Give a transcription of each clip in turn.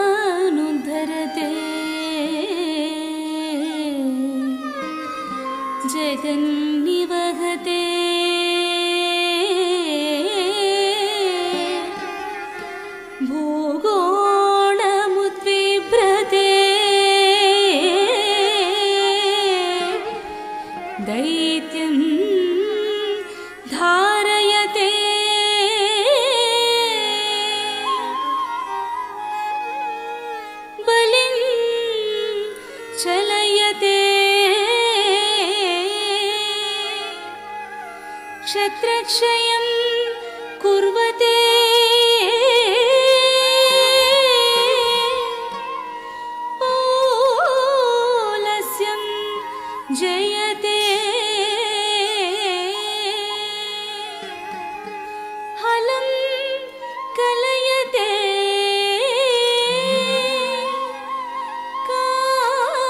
वेदानुद्धरते जगन्निवहते भूगोळमुद्विभ्रते दैत्यं धारयते बलिं चलयते क्षत्रक्षयं कुर्वते पौलस्यं जयते हलं कलयते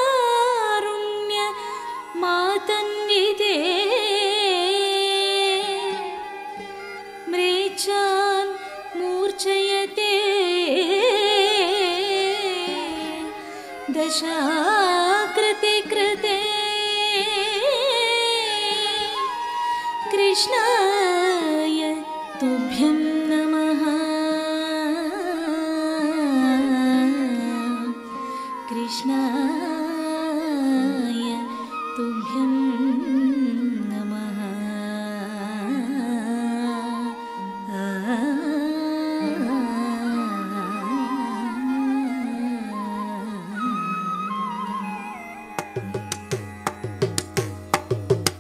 कारुण्य मातन्विते म्रेच्छान् मूर्छयते दशाकृति कृते कृष्णाय तुभ्यं नमः कृष्णाय तुभ्यं नमः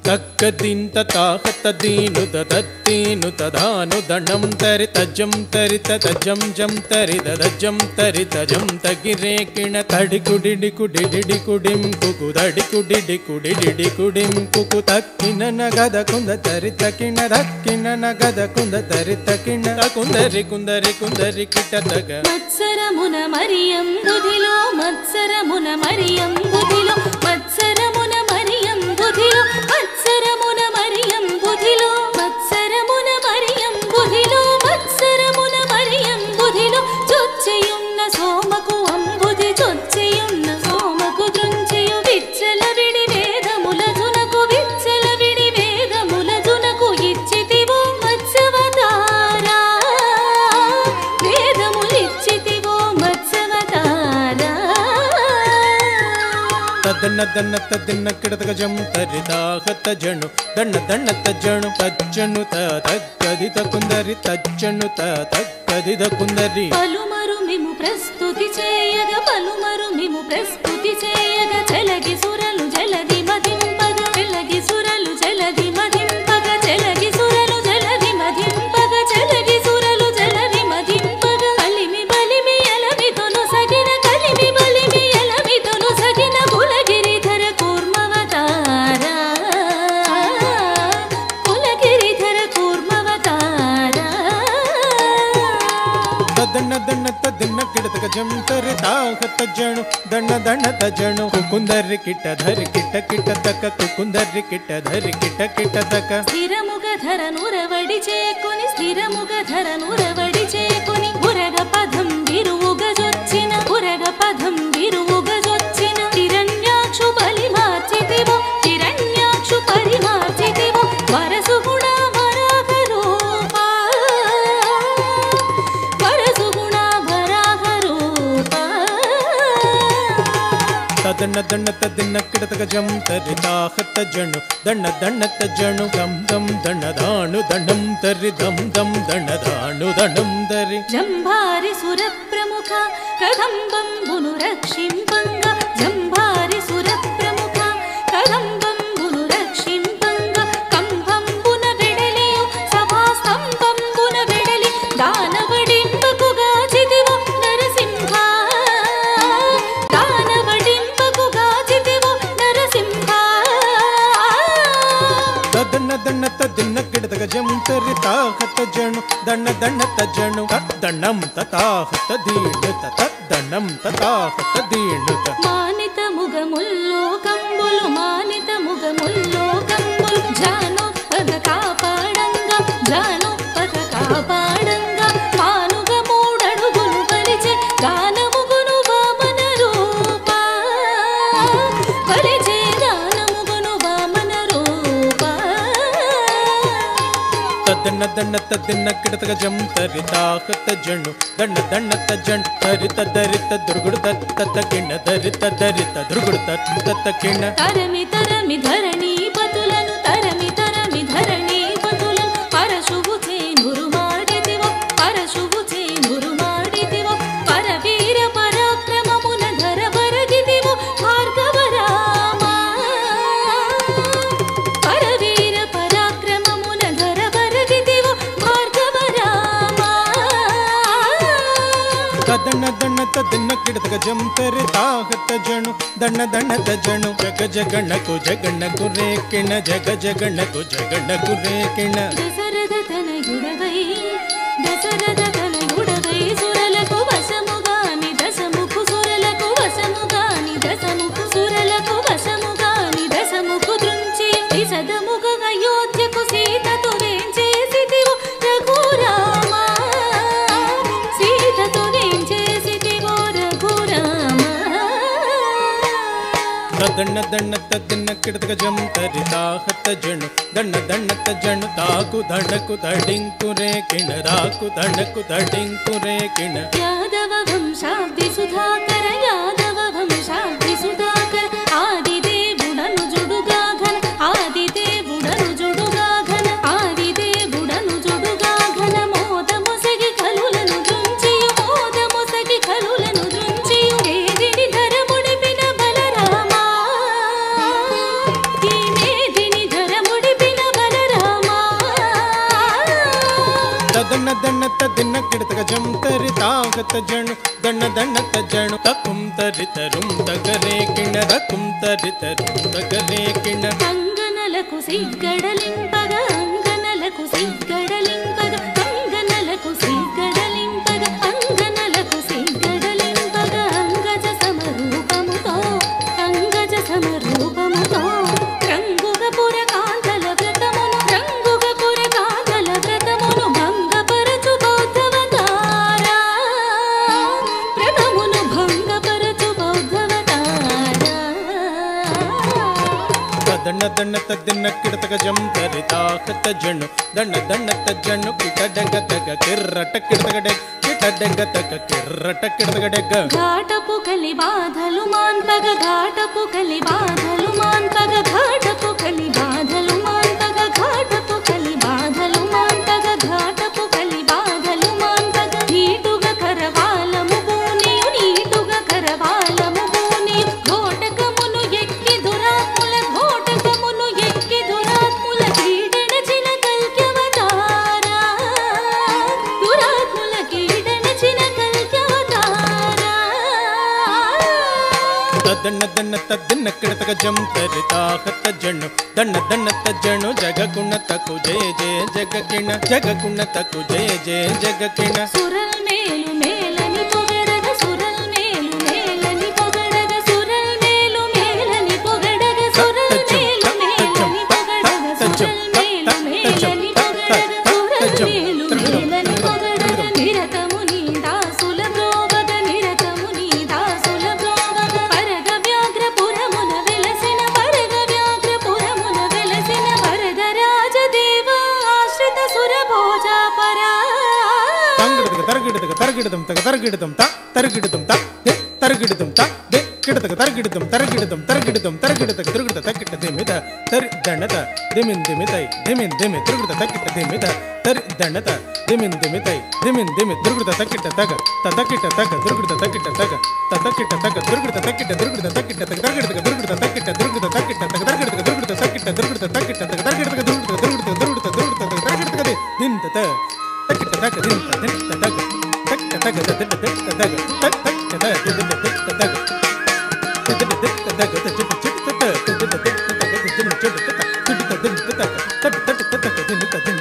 तक्कदिं तताहतदीनु तदत्तीनु तदानु दणं तरि तजं तरि तजं जं तरि तजं तरि तजं तगिरे किण तडिकुडिडि कुडिडिडि कुडिं कुकु तडिकुडिडि कुडिडिडि कुडिं कुकु तक्किन नगद कुंद तरि तकिन दक्किन नगद कुंद तरि तकिन कुंदरि कुंदरि कुंदरि किट तग मत्सरमुन मरियं बुधिलो मत्सरमुन मरियं बुधिलो मत्सरमुन मरियं बुधिलो मत्सरमुन मरियं बुधिलो मत्सरमुन मरियं बुधिलो मत्सरमुन मरियं बुधिलो चొచ్చెయున్న సోమకు అంబుధి చొచ్చెయున్న సోమకు దృంచెయు విచ్చల విడి వేదములజునకు విచ్చల విడి వేదములజునకు ఇచ్చితివో మత్సవతారా వేదములిచ్చితివో మత్సవతారా तदन्न दन्न तदिन्न किडतक जम तरिदाहत जणु दन्न दन्न तजणु तज्जणु तद्गदित कुंदरि तज्जणु तद्गदित कुंदरि పలుమరు మిము ప్రస్తుతి చేయగ పలుమరు మిము ప్రస్తుతి చేయగ చలగి సురలు జలది మదింపగ చలగి సురలు జలది మదింపగ చలగి సురలు జలది మదింపగ చలగి సురలు జలది మదింపగ కలిమి బలిమి ఎలమితోను సగిన కలిమి బలిమి ఎలమితోను సగిన కులగిరిధర కూర్మవతారా కులగిరిధర కూర్మవతారా तदन्न दन्न तदिन्न किडतक जम तरिदाहत जणु दन्न दन्न तजणु कुंदरि किट धरि किट किट तक कुंदरि किट धरि किट किट तक స్థిరముగ ధరనురవడి చేకొని స్థిరముగ ధరనురవడి చేకొని ఉరగ పదం విరువుగ జొచ్చిన ఉరగ పదం విరువుగ జొచ్చిన హిరణ్యాక్షు బలి మార్చితివో హిరణ్యాక్షు పరి మార్చితివో వరసుగుణ వరాహ రూపా వరసుగుణ వరాహ రూపా तदन्न दन्न तदिन्न किडतक जम तरिदाहत जणु दन्न दन्न तजणु दम दम दन्न दाणु दण्डं तरि दम दम दन्न दाणु दण्डं तरि జంభారి సుర ప్రముఖ కదంబం బును రక్షింపంగ జంభారి సుర ప్రముఖ కదంబం బును రక్షింపంగ కంభంబున వెడలియు సభా స్తంభంబున వెడలి దానవడింపకుగా చితివో నరసింహ దానవడింపకుగా చితివో నరసింహ तदन्न दन्न तदिन्न किडतक जम तरिदाहत जणु दन्न दन्न तजणु तद्दण्डं तताहत दीनु तद्दण्डं तताहत दीनु మానిత ముగముల్లో కంబులు మానిత ముగముల్లో కంబులు జాన ತದ್ದನ್ನ ದಣ್ಣ ತದ್ದನ್ನ ಕಿಡತಗ ಜಂ ತರಿತಾ ಹತ್ತ ಜಣ್ಣು ದಣ್ಣ ದಣ್ಣ ತಜ್ಜಣ್ ತರಿತ ದರಿತ ದುರ್ಗುಡು ತತ್ತ ಕಿಣ್ಣ ದರಿತ ದರಿತ ದುರ್ಗುಡು ತತ್ತ ಕಿಣ್ಣ ತರಮಿ ತರಮಿ ಧರಣಿ ಪತುಲನು ತರಮಿ ತರಮಿ ಧರಣಿ ಪತುಲನು ಪರಶುಭುಚೆ ನುರು ಮಾಡಿದಿವೋ ಪರಶುಭುಚೆ ನುರು ಮಾಡಿದಿವೋ ಪರವೀರ ಪರಾಕ್ರಮಮುನ ಧರ ಬರಗಿದಿವೋ ಭಾರ್ಗವ ರಾಮ ಪರವೀರ ಪರಾಕ್ರಮಮುನ ಧರ ಬರಗಿದಿವೋ ಭಾರ್ಗವ ರಾಮ ತದ್ದಣ್ಣ ದಣ್ಣ ತದ್ದನ್ನ ಕಿಡತಗ ಜಂ ತರಿತಾ ಹತ್ತ ಜಣ್ಣು ದಣ್ಣ ದಣ್ಣ ತಜ್ಜಣು ಜಗ ಜಗಣ್ಣಕು ಜಗಣ್ಣಕು ರೇ ಕಿಣ ಜಗ ಜಗಣ್ಣಕು ಜಗಣ್ಣಕು ರೇ ಕಿಣ ದಸರದ ತನಯುಡಗೈ ಸುರಲಕು ವಸಮುಗಾನಿ ದಸಮುಖು ಸುರಲಕು ವಸಮುಗಾನಿ ದಸಮುಖು ಸುರಲಕು ವಸಮುಗಾನಿ ದಸಮುಖು ದೃಂಚಿ ವಿಸದ ಮುಖಗ ಯೋಧ್ಯಕು ಸೀತತು ವೇಂಚೇಸಿದಿವು ರಘುರಾಮ ಸೀತತು ವೇಂಚೇಸಿದಿವು ರಘುರಾಮ ತದ್ದಣ್ಣ ದಣ್ಣ ತದ್ದನ್ನ ಕಿಡತಗ ಜಂ ತರಿತಾ ಹತ್ತ ಜಣ್ಣು ದಣ್ಣ ದಣ್ಣ ತಜ್ಜಣ್ಣು ತಾಕು ದಣ್ಣಕು ದಡಿಂಕು ರೇ ಕಿಣ ರಾಕು ದಣ್ಣಕು ದಡಿಂಕು ರೇ ಕಿಣ ಯಾದವ ವಂಶಾಬ್ದಿ ಸುಧಾಕರ ಯಾದವ ವಂಶಾಬ್ದಿ ಸುಧಾಕರ ಆದಿದೇವುಡನು ಜುಡುಗಾಘನ ಆದಿದೇವುಡನು ಜುಡುಗಾಘನ ಆದಿದೇವುಡನು ಜುಡುಗಾಘನ ಮೋದ ಮೊಸಗಿ ಕಲುಲನು ದೃಂಚಿಯು ಮೋದ ಮೊಸಗಿ ಕಲುಲನು ದೃಂಚಿಯು ಮೇದಿನಿ ಧರ ಮುಡಿಪಿನ ಬಲರಾಮ ಈ ಮೇದಿನಿ ಧರ ಮುಡಿಪಿನ ಬಲರಾಮ ತದ್ದಣ್ಣ ದಣ್ಣ ತದ್ದನ್ನ ಕಿಡತಗ ಜಂ ತರಿತಾ ಹತ್ತ ಜಣ್ಣು ದಣ್ಣ ದಣ್ಣ ತಜ್ಜಣು ತಕುಂ ತರಿತರುಂ ತಗರೇ ಕಿಣ ರಕುಂ ತರಿತರುಂ ತಗರೇ ಕಿಣ ಅಂಗನలకు సిగ్గడలింపగ అంగనలకు సిగ్గడలింపగ అంగనలకు సిగ్గడలింపగ అంగనలకు సిగ్గడలింపగ అంగజ సమరూపముతో రంగుగపుర కాంతల వ్రతమును రంగుగపుర కాంతల వ్రతమును భంగపరచు బౌద్ధవతార వ్రతమును భంగపరచు బౌద్ధవతార ದಣ್ಣ ದಣ್ಣ ತದ್ದನ್ನ ಕಿಡತಗ ಜಂ ತರಿತಾ ಹತ್ತ ಜಣ್ಣು ದಣ್ಣ ದಣ್ಣ ತಜ್ಜಣ್ಣು ಕಿಟಡಗ ತಗ ಕಿರ್ರಟ ಕಿಡತಗ ಡೆಗ್ ಕಿಟಡಗ ತಗ ಕಿರ್ರಟ ಕಿಡತಗ ಡೆಗ್ ఘాటపు కలి బాధలు మాన్పగ ఘాటపు కలి బాధలు మాన్పగ ఘాటపు కలి బాధలు మాన్పగ ఘాటపు కలి బాధలు మాన్పగ ఘాటపు కలి బాధలు మాన్పగ నీటుగా కరవాలము పూనియు నీటుగా కరవాలము పూనియు ఘోటకమును ఎక్కి దురాత్ముల ఘోటకమును ఎక్కి దురాత్ముల కీడన చిన కల్క్యవతార దురాత్ముల కీడన చిన కల్క్యవతార ತದ್ದಣ್ಣ ದಣ್ಣ ತದ್ದನ್ನ ಕಿಡತಗ ಜಂ ತರಿತಾ ಹತ್ತ ಜಣ್ಣು ದಣ್ಣ ದಣ್ಣ ತಜ್ಜಣು ಜಗ ಕುಣ್ಣ ತಕು ಜಯ ಜಯ ಜಗ ಕಿಣ ಜಗ ಕುಣ್ಣ ತಕು ಜಯ ಜಯ ಜಗ ಕಿಣ సురల్ మేలు మేలని పొగడగ సురల్ మేలు మేలని పొగడగ సురల్ మేలు మేలని పొగడగ సురల్ మేలు మేలని పొగడగ సురల్ మేలు మేలని పొగడగ సురల్ మేలు మేలని పొగడగ నిరతము నీ దాసుల బ్రోవగ నిరతము నీ దాసుల బ్రోవగ పరగ వ్యాఘ్రపురమున వెలసిన పరగ వ్యాఘ్రపురమున వెలసిన వరద రాజదేవ ఆశ్రిత సురభోజా పరా ತರಗಿಡತಗ ತರಗಿಡದಂ ತಗ ತರಗಿಡದಂ ತ ತರಗಿಡದಂ ತ ದೆ ತರಗಿಡದಂ ತ ದೆ ಕಿಡತಗ ತರಗಿಡದಂ ತರಗಿಡದಂ ತರಗಿಡದಂ ತರಗಿಡತಗ ತಿರುಗಿಡ ತಕ್ಕಿಟ್ಟ ದಿಮಿದ ತರಿ ದಣ್ಣತ ದಿಮಿನ್ ದಿಮಿತೈ ದಿಮಿನ್ ದಿಮಿ ತಿರುಗಿಡ ತಕ್ಕಿಟ್ಟ ದಿಮಿದ ತರಿ ದಣ್ಣತ ದಿಮಿನ್ ದಿಮಿತೈ ದಿಮಿನ್ ದಿಮಿ ತಿರುಗಿಡ ತಕ್ಕಿಟ್ಟ ತಗ ತಕ್ಕಿಟ್ಟ ತಗ ತಿರುಗಿಡ ತಕ್ಕಿಟ್ಟ ತಗ ತಕ್ಕಿಟ್ಟ ತಗ ತಿರುಗಿಡ ತಕ್ಕಿಟ್ಟ ತಿರುಗಿಡ ತಕ್ಕಿಟ್ಟ ತಗ ತರಗಿಡತಗ ತಿರುಗಿಡ ತಕ್ಕಿಟ್ಟ ತಿರುಗಿಡ ತಕ್ಕಿಟ್ಟ ತಗ ತರಗಿಡತಗ ತಿರುಗಿಡ ತಕ್ಕಿಟ್ಟ ತಿರುಗಿಡ ತಕ್ಕಿಟ್ಟ ತಗ ತರಗಿಡತಗ ತಿರುಗಿಡ ತಿರುಗಿಡ ತಿರುಗಿಡ ತಿರುಗಿಡ ತಗ ತರಗಿಡತಗ ನಿಂತ ತಕ್ಕಿಟ್ಟ ತಗ ನಿಂತ ನಿಂತ ತಗ ತಕ್ಕ ತಗ ತಗ ತಗ ತಕ್ಕ ತಗ ತಗ ತಗ